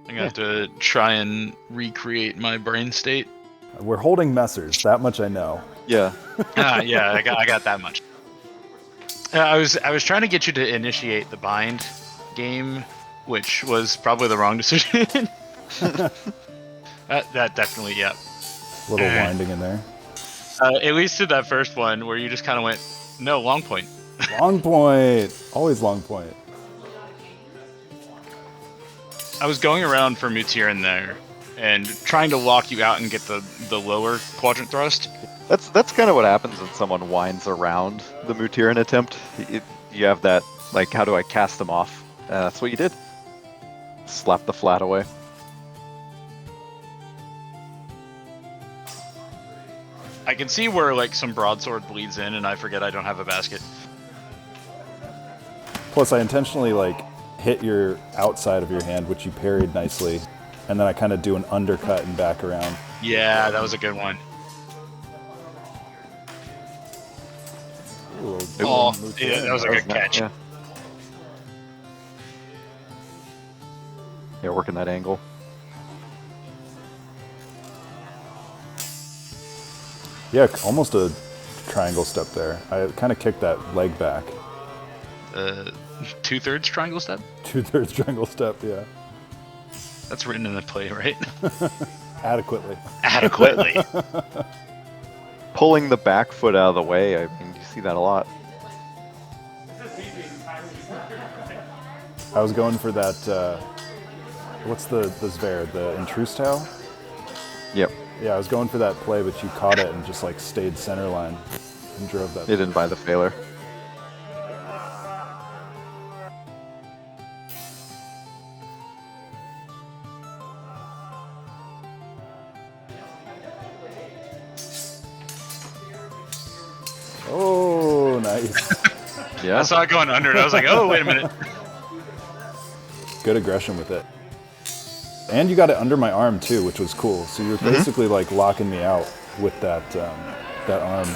I'm gonna have to try and recreate my brain state. We're holding messers, that much I know. Yeah. Yeah, I got that much. I was trying to get you to initiate the bind game, which was probably the wrong decision. That definitely, yeah. Little winding in there. At least to that first one where you just kind of went, no, long point. Long point! Always long point. I was going around for moots here and there, and trying to lock you out and get the lower quadrant thrust. That's kind of what happens when someone winds around the Mutiran attempt. You have that, like, how do I cast them off? That's what you did. Slap the flat away. I can see where like some broadsword bleeds in, and I forget I don't have a basket. Plus, I intentionally like hit your outside of your hand, which you parried nicely, and then I kind of do an undercut and back around. Yeah, that was a good one. Ooh, Oh, yeah, that was a good catch. Yeah. Yeah, working that angle. Yeah, almost a triangle step there. I kind of kicked that leg back. 2/3 triangle step? 2/3 triangle step, yeah. That's written in the play, right? Adequately. Adequately. Pulling the back foot out of the way, I mean, you see that a lot. I was going for that, what's the Zver, the Intruse Tau? Yep. Yeah, I was going for that play, but you caught it and just like stayed center line and drove that. They didn't buy the failure. Oh, nice. Yeah. I saw it going under, and I was like, oh, wait a minute. Good aggression with it. And you got it under my arm too, which was cool. So you're basically like locking me out with that that arm.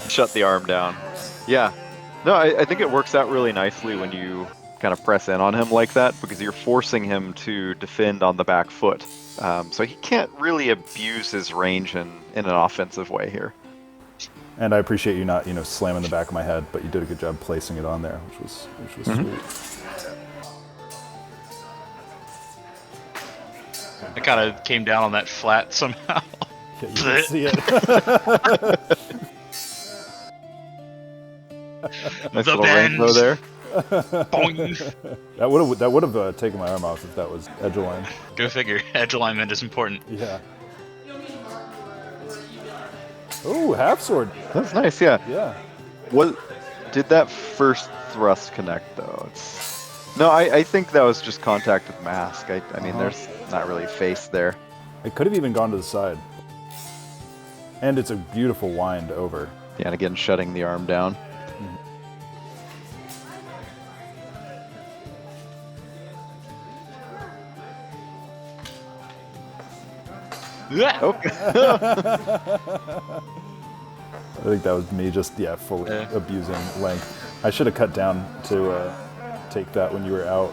Shut the arm down. Yeah. No, I think it works out really nicely when you kind of press in on him like that, because you're forcing him to defend on the back foot. So he can't really abuse his range in an offensive way here. And I appreciate you not, slamming the back of my head, but you did a good job placing it on there, which was sweet. I kind of came down on that flat somehow. Yeah, you can see it. Nice The little rainbow bends. there. Boing. That would have taken my arm off if that was edge line. Go figure. Edge alignment is important. Yeah. Oh, half sword. That's nice, yeah. Yeah. What did that first thrust connect though? No, I think that was just contact with mask. I mean, there's not really face there. It could have even gone to the side. And it's a beautiful wind over. Yeah, and again, shutting the arm down. Okay. I think that was me just, fully abusing length. I should have cut down to take that when you were out.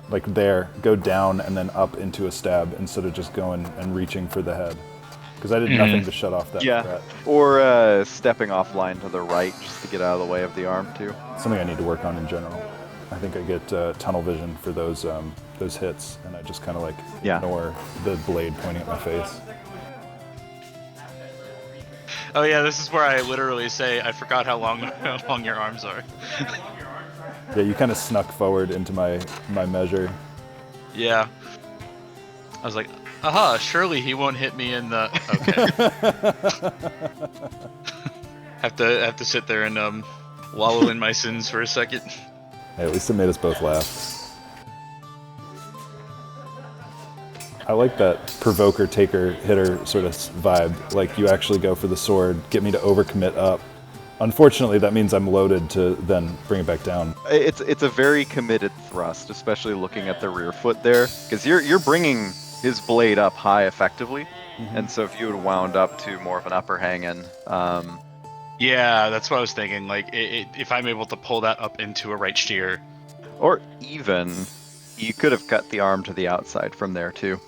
Like there, go down and then up into a stab instead of just going and reaching for the head. Because I did nothing to shut off that threat. Or stepping offline to the right just to get out of the way of the arm too. Something I need to work on in general. I think I get tunnel vision for those hits, and I just kind of like ignore the blade pointing at my face. Oh yeah, this is where I literally say, I forgot how long your arms are. Yeah, you kind of snuck forward into my measure. Yeah. I was like, aha, surely he won't hit me in the... Okay. have to sit there and wallow in my sins for a second. Hey, at least it made us both laugh. I like that provoker, taker, hitter sort of vibe. Like, you actually go for the sword, get me to overcommit up. Unfortunately, that means I'm loaded to then bring it back down. It's a very committed thrust, especially looking at the rear foot there, because you're bringing his blade up high effectively, and so if you had wound up to more of an upper hang-in, yeah, that's what I was thinking. Like, if I'm able to pull that up into a right steer, Or even, you could have cut the arm to the outside from there too.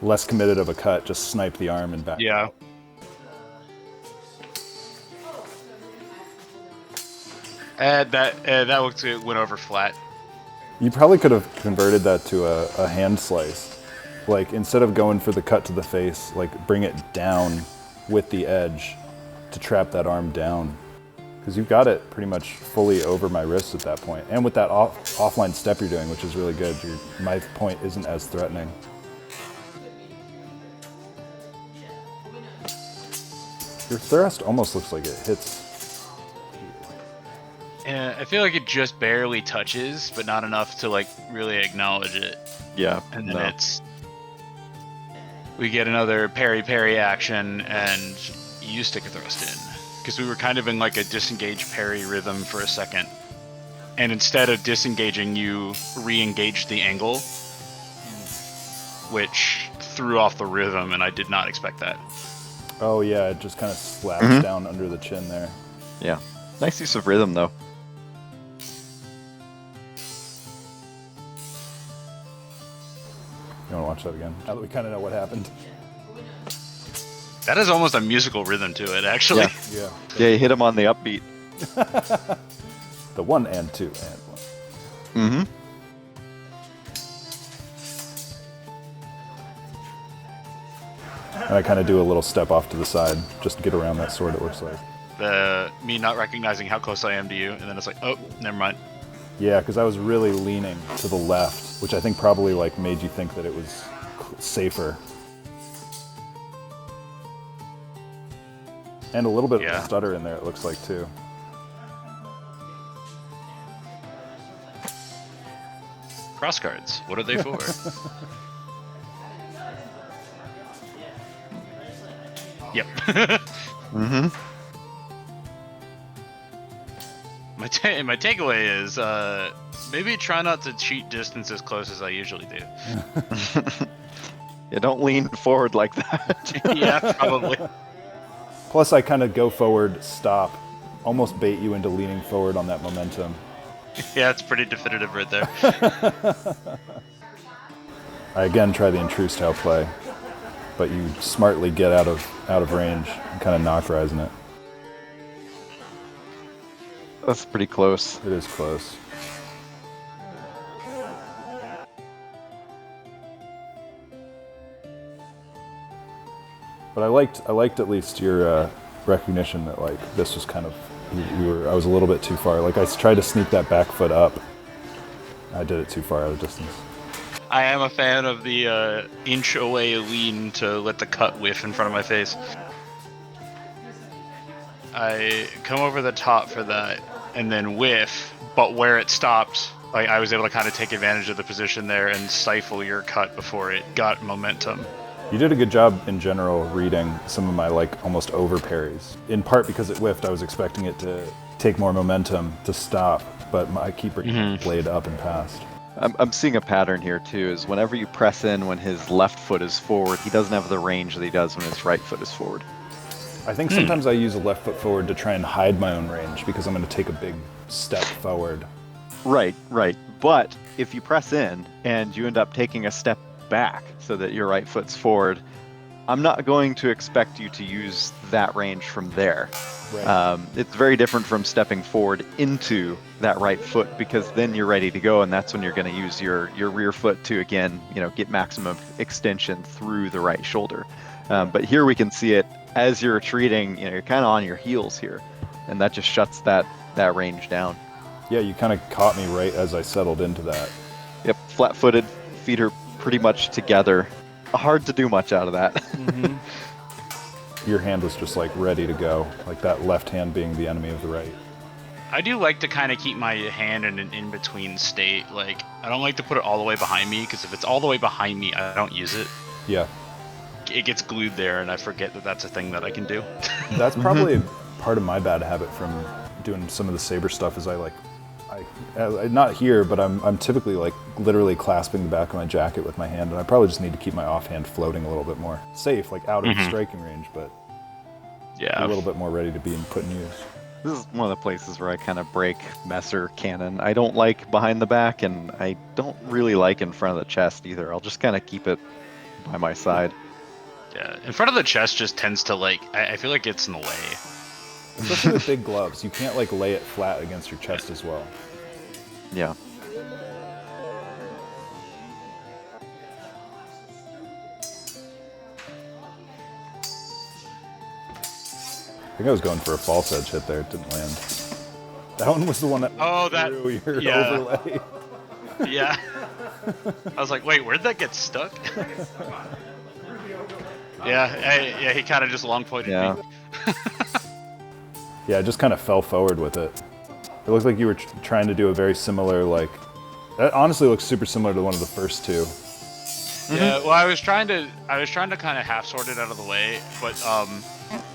Less committed of a cut, just snipe the arm and back. Yeah. That looks it went over flat. You probably could have converted that to a hand slice. Like, instead of going for the cut to the face, like, bring it down with the edge to trap that arm down. Because you've got it pretty much fully over my wrist at that point. And with that offline step you're doing, which is really good, my point isn't as threatening. Your thrust almost looks like it hits. I feel like it just barely touches, but not enough to like really acknowledge it. Yeah. And then we get another parry action, and you stick a thrust in. Because we were kind of in like a disengage parry rhythm for a second. And instead of disengaging, you re-engaged the angle, which threw off the rhythm, and I did not expect that. Oh yeah, it just kind of slaps down under the chin there. Yeah. Nice use of rhythm though. You want to watch that again? Now that we kind of know what happened. That is almost a musical rhythm to it, actually. Yeah. Yeah. Yeah, you hit him on the upbeat. The 1 and 2 and 1. And I kind of do a little step off to the side just to get around that sword, it looks like. Me not recognizing how close I am to you, and then it's like, oh, never mind. Yeah, because I was really leaning to the left, which I think probably like made you think that it was safer. And a little bit of a stutter in there, it looks like, too. Cross guards, what are they for? Yep. My takeaway is maybe try not to cheat distance as close as I usually do. Yeah, don't lean forward like that. Yeah, probably. Plus, I kind of go forward, stop, almost bait you into leaning forward on that momentum. Yeah, it's pretty definitive right there. I again try the intrude style play, but you smartly get out of range and kind of knock rising it. That's pretty close. It is close. But I liked at least your recognition that like this was kind of I was a little bit too far. Like I tried to sneak that back foot up. I did it too far out of distance. I am a fan of the inch away lean to let the cut whiff in front of my face. I come over the top for that and then whiff, but where it stopped, like I was able to kind of take advantage of the position there and stifle your cut before it got momentum. You did a good job in general reading some of my like almost over parries. In part because it whiffed, I was expecting it to take more momentum to stop, but my keeper played up and passed. I'm seeing a pattern here too, is whenever you press in when his left foot is forward, he doesn't have the range that he does when his right foot is forward. I think sometimes I use a left foot forward to try and hide my own range because I'm going to take a big step forward. Right. But if you press in and you end up taking a step back so that your right foot's forward, I'm not going to expect you to use that range from there. Right. It's very different from stepping forward into that right foot, because then you're ready to go, and that's when you're going to use your rear foot to again, get maximum extension through the right shoulder. But here we can see it as you're retreating. You're kind of on your heels here, and that just shuts that range down. Yeah, you kind of caught me right as I settled into that. Yep, flat-footed, feet are pretty much together. Hard to do much out of that. Your hand was just like ready to go, like that left hand being the enemy of the right. I do like to kind of keep my hand in an in-between state. Like, I don't like to put it all the way behind me, because if it's all the way behind me, I don't use it. Yeah. It gets glued there, and I forget that that's a thing that I can do. That's probably part of my bad habit from doing some of the saber stuff, is I not here, but I'm typically like literally clasping the back of my jacket with my hand, and I probably just need to keep my offhand floating a little bit more. Safe, like out of striking range, but a little bit more ready to be put in use. This is one of the places where I kind of break Messer canon. I don't like behind the back, and I don't really like in front of the chest either. I'll just kind of keep it by my side. Yeah, in front of the chest just tends to like. I feel like it's in the way. Especially with big gloves, you can't like lay it flat against your chest as well. Yeah. I think I was going for a false edge hit there. It didn't land. That one was the one that threw your overlay. Yeah. I was like, wait, where'd that get stuck? Yeah, he kind of just long pointed me. Yeah, it just kind of fell forward with it. It looked like you were trying to do a very similar, like... That honestly looks super similar to one of the first two. Yeah, well, I was trying to kind of half sort it out of the way, but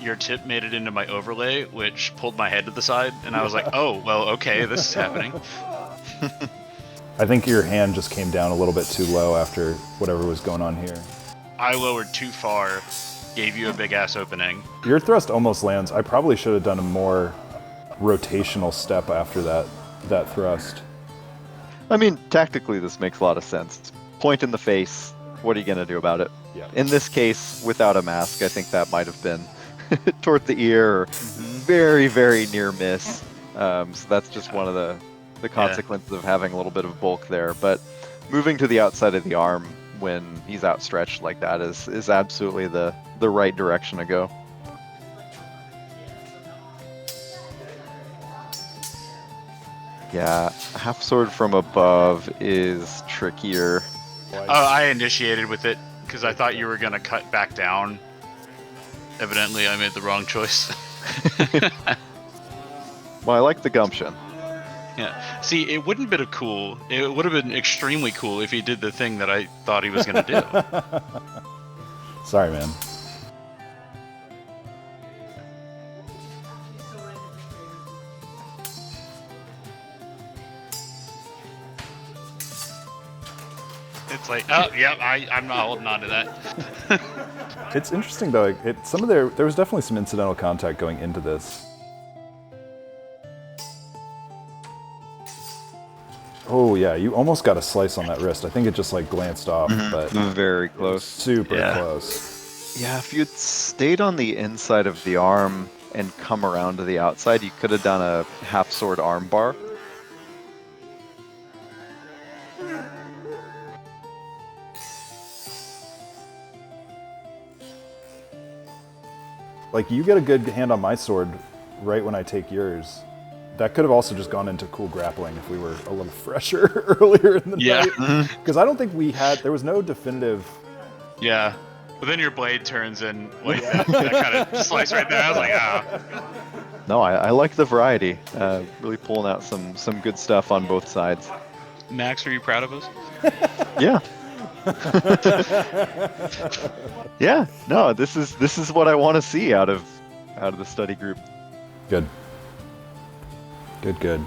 your tip made it into my overlay, which pulled my head to the side, and I was like, oh, well, okay, this is happening. I think your hand just came down a little bit too low after whatever was going on here. I lowered too far, gave you a big ass opening. Your thrust almost lands. I probably should have done a more rotational step after that thrust. I mean, tactically, this makes a lot of sense. Point in the face. What are you going to do about it? Yeah. In this case, without a mask, I think that might have been toward the ear or very, very near miss. So that's just one of the consequences of having a little bit of bulk there. But moving to the outside of the arm when he's outstretched like that is absolutely the right direction to go. Yeah, half sword from above is trickier. Oh, I initiated with it because I thought you were going to cut back down. Evidently, I made the wrong choice. Well, I like the gumption. Yeah. See, it wouldn't have been cool. It would have been extremely cool if he did the thing that I thought he was going to do. Sorry, man. It's like, oh, yeah, I'm not holding on to that. It's interesting though. There was definitely some incidental contact going into this. Oh yeah, you almost got a slice on that wrist. I think it just like glanced off, but Very close. Super close. Yeah, if you'd stayed on the inside of the arm and come around to the outside, you could have done a half sword arm bar. Like you get a good hand on my sword right when I take yours. That could have also just gone into cool grappling if we were a little fresher earlier in the night. Because I don't think there was no definitive... Yeah. But then your blade turns and like that kind of slice right there. I was like, ah. No, I like the variety. Really pulling out some good stuff on both sides. Max, are you proud of us? Yeah. Yeah. No, this is what I want to see out of the study group. Good. Good.